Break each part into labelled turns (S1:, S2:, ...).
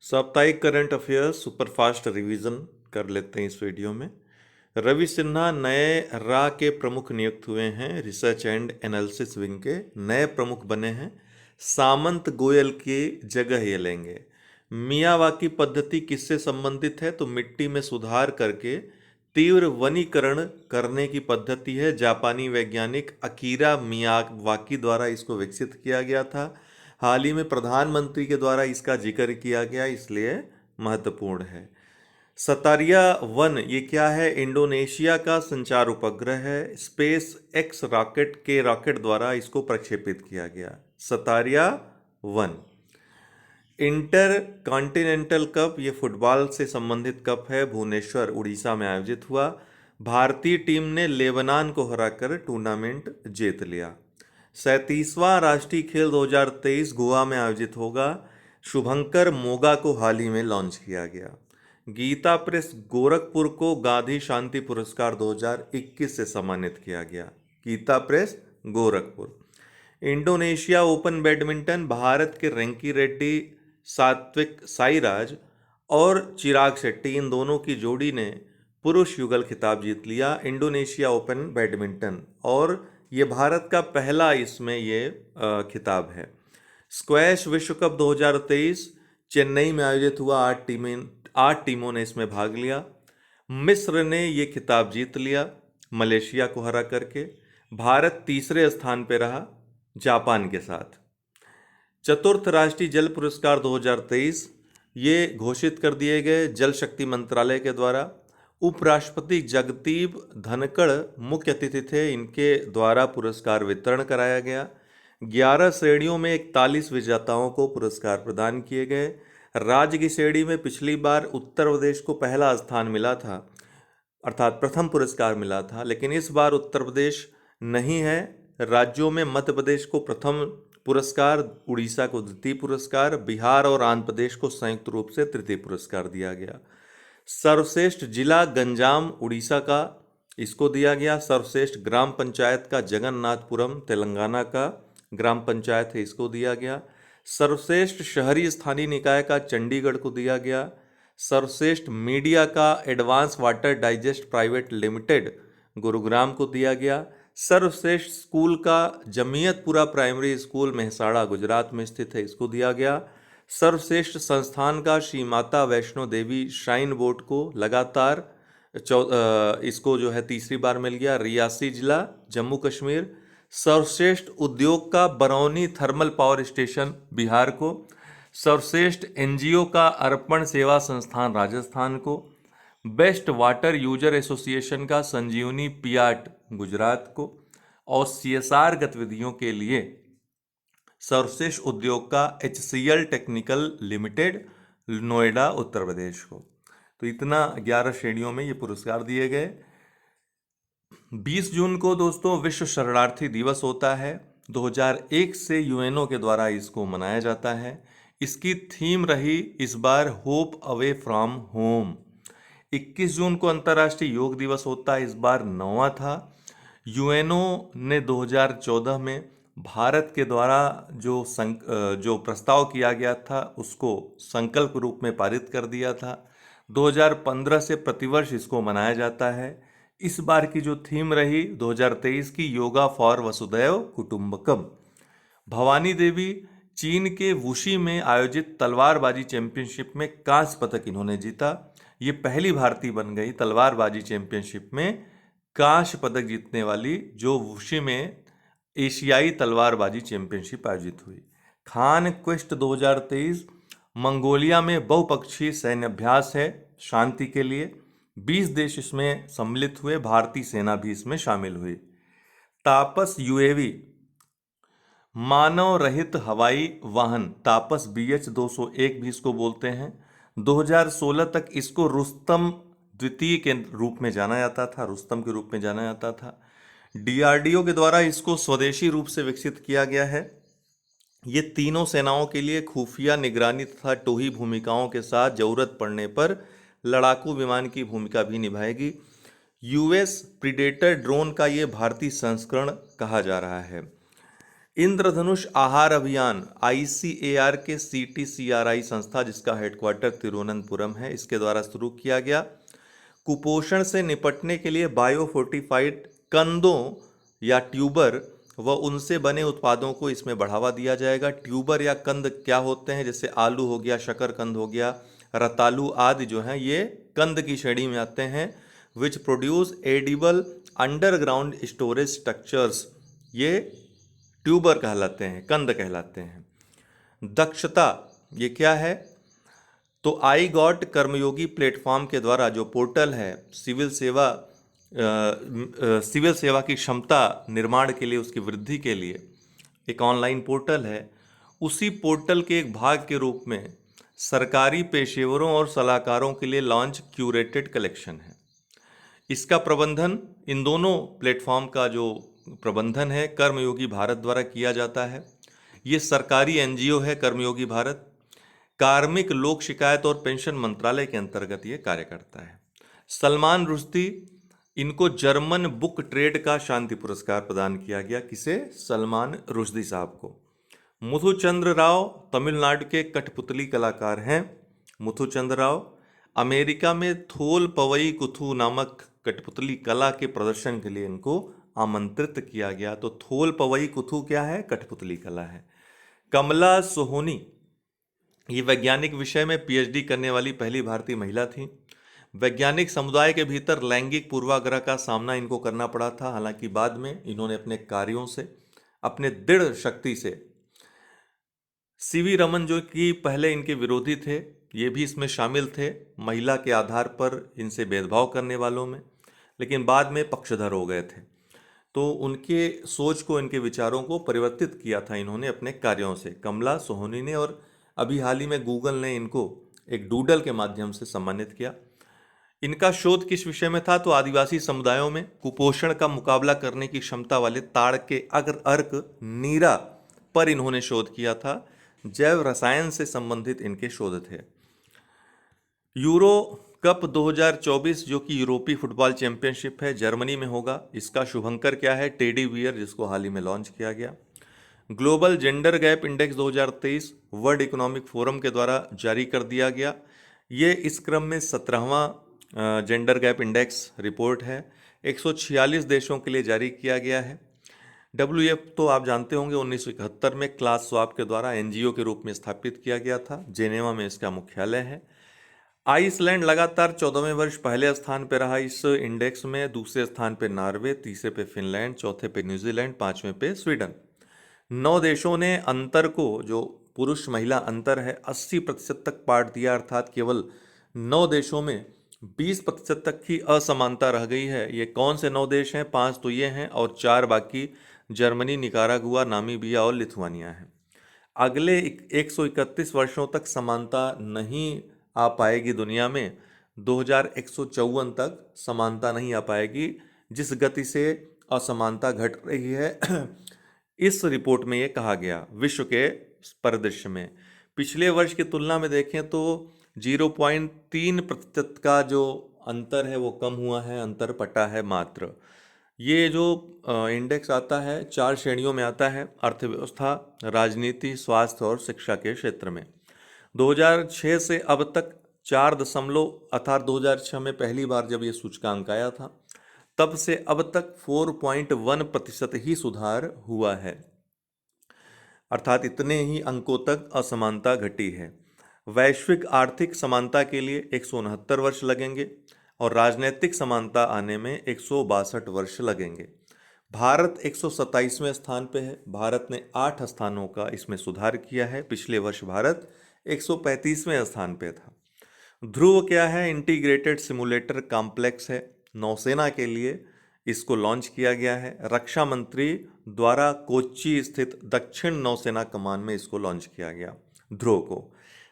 S1: साप्ताहिक current affairs superfast revision कर लेते हैं इस वीडियो में। रवि सिन्हा नए रा के प्रमुख नियुक्त हुए हैं। रिसर्च एंड एनालिसिस विंग के नए प्रमुख बने हैं। सामंत गोयल की जगह ये लेंगे। मियावाकी पद्धति किससे संबंधित है? तो मिट्टी में सुधार करके तीव्र वनीकरण करने की पद्धति है। जापानी वैज्ञानिक अकीरा मियावाकी द्वारा इसको विकसित किया गया था। हाल ही में प्रधानमंत्री के द्वारा इसका जिक्र किया गया, इसलिए महत्वपूर्ण है। सतारिया वन ये क्या है? इंडोनेशिया का संचार उपग्रह है। स्पेस एक्स रॉकेट के रॉकेट द्वारा इसको प्रक्षेपित किया गया। Sakariya one. Inter continental cup ये फुटबॉल से संबंधित कप है। भुवनेश्वर उड़ीसा में आयोजित हुआ। भारतीय टीम ने लेबनान को हराकर टूर्नामेंट जीत लिया। 37वां राष्ट्रीय खेल 2023 गोवा में आयोजित होगा। शुभंकर मोगा को हाल ही में लॉन्च किया गया। गीता प्रेस गोरखपुर को गांधी शांति पुरस्कार 2021 से सम्मानित किया गया। Gita press Gorakhpur. Indonesia open badminton, Bharat के रैंकी रेड्डी, सात्विक साईराज और चिराग शेट्टी इन दोनों की जोड़ी ने पुरुष युगल खिताब जीत लिया इंडोनेशिया ओपन बैडमिंटन, और ये भारत का पहला इसमें ये खिताब है। स्क्वैश विश्व कप 2023 चेन्नई में आयोजित हुआ। 8 टीमों ने इसमें भाग लिया। मिस्र ने ये खिताब जीत लिया मलेशिया को हरा करके। भारत तीसरे स्थान पर रहा जापान के साथ। चतुर्थ राष्ट्रीय जल पुरस्कार 2023 ये घोषित कर दिए गए जल शक्ति मंत्रालय के द्वारा। उपराष्ट्रपति जगदीप धनखड़ मुख्य अतिथि थे। इनके द्वारा पुरस्कार वितरण कराया गया। 11 श्रेणियों में 41 विजेताओं को पुरस्कार प्रदान किए गए। राज्य की श्रेणी में पिछली बार उत्तर प्रदेश को पहला स्थान मिला था, अर्थात प्रथम पुरस्कार मिला था, लेकिन इस बार उत्तर प्रदेश नहीं है। राज्यों में मध्य प्रदेश को प्रथम पुरस्कार, उड़ीसा को द्वितीय पुरस्कार, बिहार और आंध्र प्रदेश को संयुक्त रूप से तृतीय पुरस्कार दिया गया। सर्वश्रेष्ठ जिला गंजाम उड़ीसा का इसको दिया गया। सर्वश्रेष्ठ ग्राम पंचायत का जगन्नाथपुरम तेलंगाना का ग्राम पंचायत है, इसको दिया गया। सर्वश्रेष्ठ शहरी स्थानीय निकाय का चंडीगढ़ को दिया गया। सर्वश्रेष्ठ मीडिया का advance water digest private limited Gurugram को दिया गया। सर्वश्रेष्ठ स्कूल का जमीयतपुरा प्राइमरी स्कूल मेहसाड़ा गुजरात में स्थित है, इसको दिया गया। सर्वश्रेष्ठ संस्थान का श्री माता वैष्णो देवी श्राइन बोर्ड को लगातार इसको जो है तीसरी बार मिल गया। रियासी जिला जम्मू कश्मीर। सर्वश्रेष्ठ उद्योग का Barauni thermal power station Bihar को। सर्वश्रेष्ठ एनजीओ का अर्पण सेवा संस्थान राजस्थान को। बेस्ट वाटर यूजर एसोसिएशन का संजीवनी पियाट गुजरात को। और सीएसआर गतिविधियों के लिए सर्वश्रेष्ठ उद्योग का HCL technical limited Noida Uttar Pradesh को। तो इतना 11 श्रेणियों में ये पुरस्कार दिए गए। 20 जून को दोस्तों विश्व शरणार्थी दिवस होता है। 2001 से यूएनओ के द्वारा इसको मनाया जाता है। इसकी थीम रही इस बार होप अवे फ्रॉम होम। 21 जून को अंतर्राष्ट्रीय योग दिवस होता है, इस बार 9वां था। यूएनओ ने 2014 में भारत के द्वारा जो प्रस्ताव किया गया था उसको संकल्प रूप में पारित कर दिया था। 2015 से प्रतिवर्ष इसको मनाया जाता है। इस बार की जो थीम रही 2023 की योगा फॉर वसुधैव कुटुंबकम। भवानी देवी चीन के वुशी में आयोजित तलवारबाजी चैंपियनशिप में कांस्य पदक इन्होंने जीता। ये पहली भारतीय बन गई तलवारबाजी चैंपियनशिप में कांस्य पदक जीतने वाली, जो वुशी में एशियाई तलवारबाजी चैंपियनशिप आयोजित हुई। खान क्वेस्ट 2023 मंगोलिया में बहुपक्षीय सैन्य अभ्यास है शांति के लिए। 20 देश इसमें सम्मिलित हुए, भारतीय सेना भी इसमें शामिल हुई। तापस यूएवी मानव रहित हवाई वाहन, तापस BH-201 भी इसको बोलते हैं। 2016 तक इसको रुस्तम द्वितीय के रूप में जाना जाता था, रुस्तम के रूप में जाना जाता था। DRDO के द्वारा इसको स्वदेशी रूप से विकसित किया गया है। ये तीनों सेनाओं के लिए खुफिया निगरानी तथा टोही भूमिकाओं के साथ जरूरत पड़ने पर लड़ाकू विमान की भूमिका भी निभाएगी। US प्रीडेटर ड्रोन का ये भारतीय संस्करण कहा जा रहा है। इंद्रधनुष आहार अभियान ICAR के CTCRI संस्था, जिसका हेडक्वार्टर तिरुवनंतपुरम है, इसके द्वारा शुरू किया गया। कुपोषण से निपटने के लिए बायोफोर्टिफाइड कंदों या ट्यूबर व उनसे बने उत्पादों को इसमें बढ़ावा दिया जाएगा। ट्यूबर या कंद क्या होते हैं? जैसे आलू हो गया, शकरकंद हो गया, रतालू आदि जो हैं ये कंद की श्रेणी में आते हैं। Which produce edible underground storage structures, ये ट्यूबर कहलाते हैं, कंद कहलाते हैं। दक्षता ये क्या है? तो आई गॉट कर्मयोगी प्लेटफॉर्म के द्वारा जो पोर्टल है सिविल सेवा की क्षमता निर्माण के लिए, उसकी वृद्धि के लिए एक ऑनलाइन पोर्टल है। उसी पोर्टल के एक भाग के रूप में सरकारी पेशेवरों और सलाहकारों के लिए लॉन्च क्यूरेटेड कलेक्शन है। इसका प्रबंधन, इन दोनों प्लेटफॉर्म का जो प्रबंधन है कर्मयोगी भारत द्वारा किया जाता है। ये सरकारी NGO है कर्मयोगी भारत, कार्मिक लोक शिकायत और पेंशन मंत्रालय के अंतर्गत ये कार्य करता है। सलमान रुश्दी, इनको जर्मन बुक ट्रेड का शांति पुरस्कार प्रदान किया गया। किसे? सलमान रुश्दी साहब को। मुथुचंद्र राव तमिलनाडु के कठपुतली कलाकार हैं। मुथुचंद्र राव अमेरिका में थोल पवई कुथु नामक कठपुतली कला के प्रदर्शन के लिए इनको आमंत्रित किया गया। तो थोल पवई कुथु क्या है? कठपुतली कला है। कमला सोहोनी, ये वैज्ञानिक विषय में PhD करने वाली पहली भारतीय महिला थी। वैज्ञानिक समुदाय के भीतर लैंगिक पूर्वाग्रह का सामना इनको करना पड़ा था, हालांकि बाद में इन्होंने अपने कार्यों से, अपने दृढ़ शक्ति से, CV रमन जो कि पहले इनके विरोधी थे, ये भी इसमें शामिल थे महिला के आधार पर इनसे भेदभाव करने वालों में, लेकिन बाद में पक्षधर हो गए थे। तो उनके सोच को, इनके विचारों को परिवर्तित किया था इन्होंने अपने कार्यों से, कमला सोहोनी ने। और अभी हाल ही में गूगल ने इनको एक डूडल के माध्यम से सम्मानित किया। इनका शोध किस विषय में था? तो आदिवासी समुदायों में कुपोषण का मुकाबला करने की क्षमता वाले ताड़ के अर्क नीरा पर इन्होंने शोध किया था। जैव रसायन से संबंधित इनके शोध थे। यूरो कप 2024 जो कि यूरोपीय फुटबॉल चैंपियनशिप है, जर्मनी में होगा। इसका शुभंकर क्या है? टेडी बियर, जिसको हाल ही में लॉन्च किया गया। Global gender gap index 2023 world economic forum के द्वारा जारी कर दिया गया। ये इस क्रम में 17वां जेंडर गैप इंडेक्स रिपोर्ट है। 146 देशों के लिए जारी किया गया है। WEF तो आप जानते होंगे 1971 में क्लास स्वाब के द्वारा NGO के रूप में स्थापित किया गया था। जेनेवा में इसका मुख्यालय है। आइसलैंड लगातार 14वें वर्ष पहले स्थान पर रहा इस इंडेक्स में। दूसरे स्थान पे नॉर्वे, तीसरे पे फिनलैंड, चौथे पे न्यूजीलैंड, पांचवें पे स्वीडन। 9 देशों ने अंतर को, जो पुरुष महिला अंतर है, 80% तक पाट दिया, अर्थात केवल 9 देशों में 20% तक की असमानता रह गई है। ये कौन से 9 देश हैं? 5 तो ये हैं और 4 बाकी जर्मनी, निकारागुआ, नामीबिया और लिथुआनिया है। अगले 131 वर्षों तक समानता नहीं आ पाएगी दुनिया में। 2154 तक समानता नहीं आ पाएगी, जिस गति से असमानता घट रही है इस रिपोर्ट में ये कहा गया। विश्व के परिदृश्य में पिछले वर्ष की तुलना में देखें तो 0.3% का जो अंतर है वो कम हुआ है, अंतर पटा है मात्र। ये जो इंडेक्स आता है 4 श्रेणियों में आता है, अर्थव्यवस्था, राजनीति, स्वास्थ्य और शिक्षा के क्षेत्र में। 2006 से अब तक 2006 में पहली बार जब ये सूचकांक आया था, तब से अब तक 4.1% ही सुधार हुआ है, अर्थात इतने ही अंकों तक असमानता घटी है। वैश्विक आर्थिक समानता के लिए 169 वर्ष लगेंगे और राजनीतिक समानता आने में 162 वर्ष लगेंगे। भारत 127वें स्थान पे है। भारत ने 8 स्थानों का इसमें सुधार किया है। पिछले वर्ष भारत 135वें स्थान पे था। ध्रुव क्या है? इंटीग्रेटेड सिमुलेटर कॉम्प्लेक्स है, नौसेना के लिए इसको लॉन्च किया गया है। रक्षा मंत्री द्वारा कोच्चि स्थित दक्षिण नौसेना कमान में इसको लॉन्च किया गया ध्रुव को।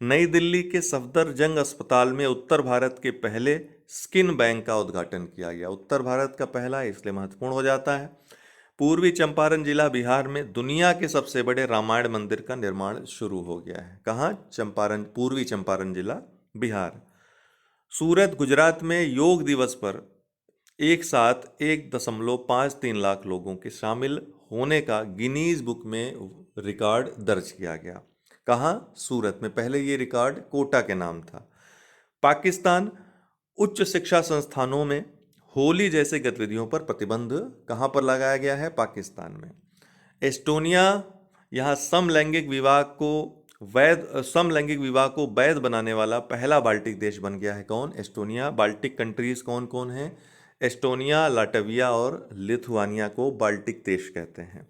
S1: नई दिल्ली के सफदरजंग अस्पताल में उत्तर भारत के पहले स्किन बैंक का उद्घाटन किया गया। उत्तर भारत का पहला है, इसलिए महत्वपूर्ण हो जाता है। पूर्वी चंपारण जिला बिहार में दुनिया के सबसे बड़े रामायण मंदिर का निर्माण शुरू हो गया है। कहाँ? चंपारण, पूर्वी चंपारण जिला बिहार। सूरत गुजरात में योग दिवस पर एक साथ 1.53 लाख लोगों के शामिल होने का गिनीज बुक में रिकॉर्ड दर्ज किया गया। कहाँ? सूरत में। पहले ये रिकॉर्ड कोटा के नाम था। पाकिस्तान उच्च शिक्षा संस्थानों में होली जैसे गतिविधियों पर प्रतिबंध कहाँ पर लगाया गया है? पाकिस्तान में। एस्टोनिया यहाँ समलैंगिक विवाह को वैध बनाने वाला पहला बाल्टिक देश बन गया है। कौन? एस्टोनिया। बाल्टिक कंट्रीज कौन कौन है? एस्टोनिया, लाटविया और लिथुआनिया को बाल्टिक देश कहते हैं।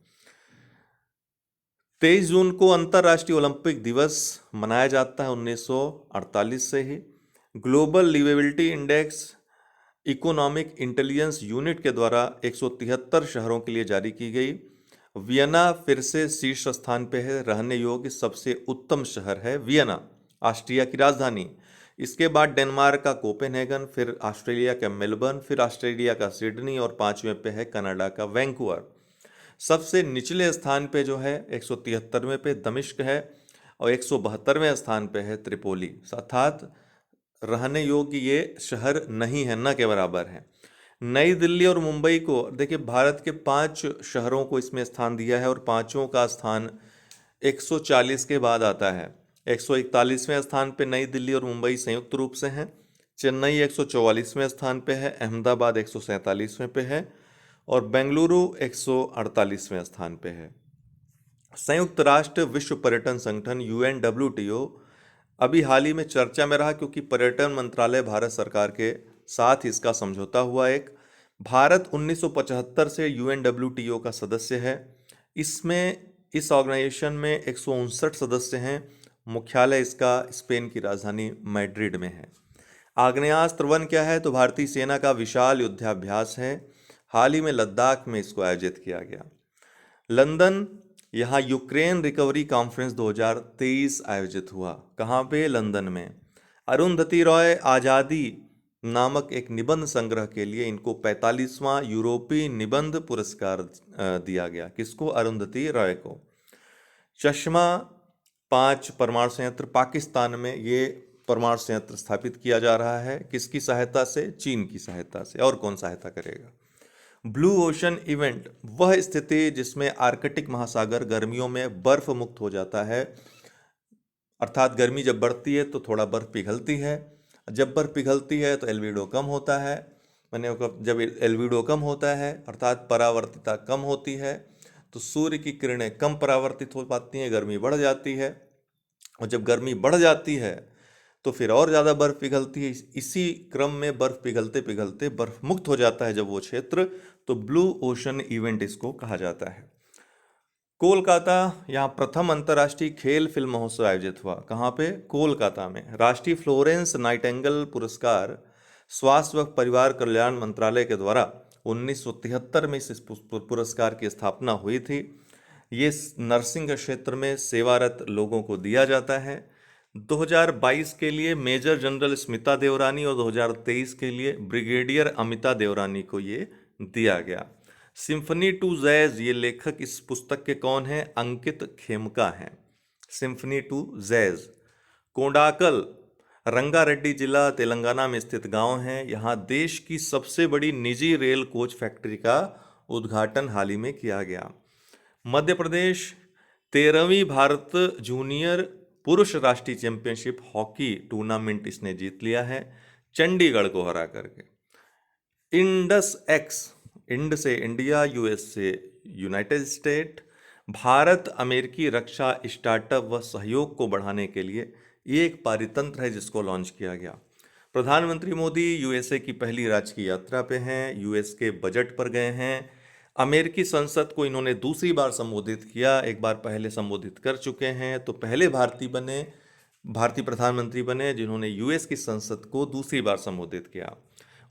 S1: 23 जून को अंतर्राष्ट्रीय ओलंपिक दिवस मनाया जाता है 1948 से ही। Global liveability index economic intelligence unit के द्वारा 173 शहरों के लिए जारी की गई। वियना फिर से शीर्ष स्थान पे है, रहने योग्य सबसे उत्तम शहर है वियना, ऑस्ट्रिया की राजधानी। इसके बाद डेनमार्क का कोपेनहेगन, फिर ऑस्ट्रेलिया का मेलबर्न, फिर ऑस्ट्रेलिया का सिडनी और 5वें पे है कनाडा का वैंकूवर। सबसे निचले स्थान पे जो है 173वें पे दमिश्क है और 172वें स्थान पे है त्रिपोली। अर्थात रहने योग्य ये शहर नहीं है, न के बराबर है। नई दिल्ली और मुंबई को देखिए, भारत के 5 शहरों को इसमें स्थान दिया है और पांचों का स्थान 140 के बाद आता है। 141वें स्थान पे नई दिल्ली और मुंबई संयुक्त रूप से हैं। चेन्नई 144वें स्थान पे है, अहमदाबाद 147वें पे है और बेंगलुरु 148वें स्थान पे है। संयुक्त राष्ट्र विश्व पर्यटन संगठन UNWTO अभी हाल ही में चर्चा में रहा, क्योंकि पर्यटन मंत्रालय भारत सरकार के साथ इसका समझौता हुआ एक। भारत 1975 से UNWTO का सदस्य है। इस ऑर्गेनाइजेशन में 159 सदस्य हैं। मुख्यालय इसका स्पेन की राजधानी मैड्रिड में है। आग्नेयास्त्र वन क्या है? तो भारतीय सेना का विशाल युद्धाभ्यास है। हाल ही में लद्दाख में इसको आयोजित किया गया। लंदन, यहाँ यूक्रेन रिकवरी कॉन्फ्रेंस 2023 आयोजित हुआ। कहाँ पे? लंदन में। अरुंधति रॉय आज़ादी नामक एक निबंध संग्रह के लिए इनको 45वां यूरोपीय निबंध पुरस्कार दिया गया। किसको? अरुंधति रॉय को। चश्मा 5 परमाणु संयंत्र पाकिस्तान में, ये परमाणु संयंत्र स्थापित किया जा रहा है। किसकी सहायता से? चीन की सहायता से। और कौन सहायता करेगा? ब्लू ओशन इवेंट वह स्थिति जिसमें आर्कटिक महासागर गर्मियों में बर्फ मुक्त हो जाता है। अर्थात गर्मी जब बढ़ती है तो थोड़ा बर्फ पिघलती है। जब बर्फ पिघलती है तो एल्बिडो कम होता है। मैंने जब एल्बिडो कम होता है अर्थात परावर्तिता कम होती है तो सूर्य की किरणें कम परावर्तित हो पाती हैं, गर्मी बढ़ जाती है। और जब गर्मी बढ़ जाती है तो फिर और ज़्यादा बर्फ पिघलती है। इसी क्रम में बर्फ पिघलते पिघलते बर्फ मुक्त हो जाता है जब वो क्षेत्र, तो ब्लू ओशन इवेंट इसको कहा जाता है। कोलकाता, यहाँ प्रथम अंतर्राष्ट्रीय खेल फिल्म महोत्सव आयोजित हुआ। कहाँ पे? कोलकाता में। राष्ट्रीय फ्लोरेंस नाइटिंगेल पुरस्कार स्वास्थ्य व परिवार कल्याण मंत्रालय के द्वारा 1973 में इस पुरस्कार की स्थापना हुई थी। ये नर्सिंग क्षेत्र में सेवारत लोगों को दिया जाता है। 2022 के लिए मेजर जनरल स्मिता देवरानी और 2023 के लिए ब्रिगेडियर अमिता देवरानी को ये दिया गया। सिम्फनी टू जैज, ये लेखक इस पुस्तक के कौन हैं? अंकित खेमका हैं। Symphony to jazz. Kondakal Rangareddy जिला तेलंगाना में स्थित गांव है। यहाँ देश की सबसे बड़ी निजी रेल कोच फैक्ट्री का उद्घाटन हाल ही में किया गया। मध्य प्रदेश 13वीं भारत जूनियर पुरुष राष्ट्रीय चैंपियनशिप हॉकी टूर्नामेंट इसने जीत लिया है चंडीगढ़ को हरा करके। इंडस एक्स, इंड से इंडिया, यूएस से यूनाइटेड स्टेट, भारत अमेरिकी रक्षा स्टार्टअप व सहयोग को बढ़ाने के लिए ये एक पारितंत्र है जिसको लॉन्च किया गया। प्रधानमंत्री मोदी यूएसए की पहली राजकीय यात्रा पे हैं, यूएस के बजट पर गए हैं। अमेरिकी संसद को इन्होंने दूसरी बार संबोधित किया, एक बार पहले संबोधित कर चुके हैं, तो पहले भारतीय प्रधानमंत्री बने जिन्होंने यूएस की संसद को दूसरी बार संबोधित किया।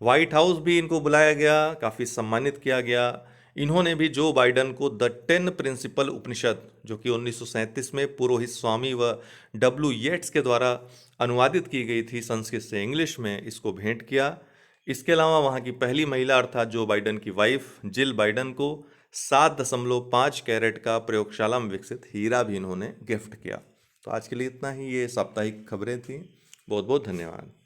S1: व्हाइट हाउस भी इनको बुलाया गया, काफ़ी सम्मानित किया गया। इन्होंने भी जो बाइडन को द 10 प्रिंसिपल उपनिषद, जो कि 1937 में पुरोहित स्वामी व डब्ल्यू येट्स के द्वारा अनुवादित की गई थी संस्कृत से इंग्लिश में, इसको भेंट किया। इसके अलावा वहाँ की पहली महिला अर्थात जो बाइडन की वाइफ जिल बाइडन को 7.5 कैरेट का प्रयोगशाला में विकसित हीरा भी इन्होंने गिफ्ट किया। तो आज के लिए इतना ही, ये साप्ताहिक खबरें थी। बहुत बहुत धन्यवाद।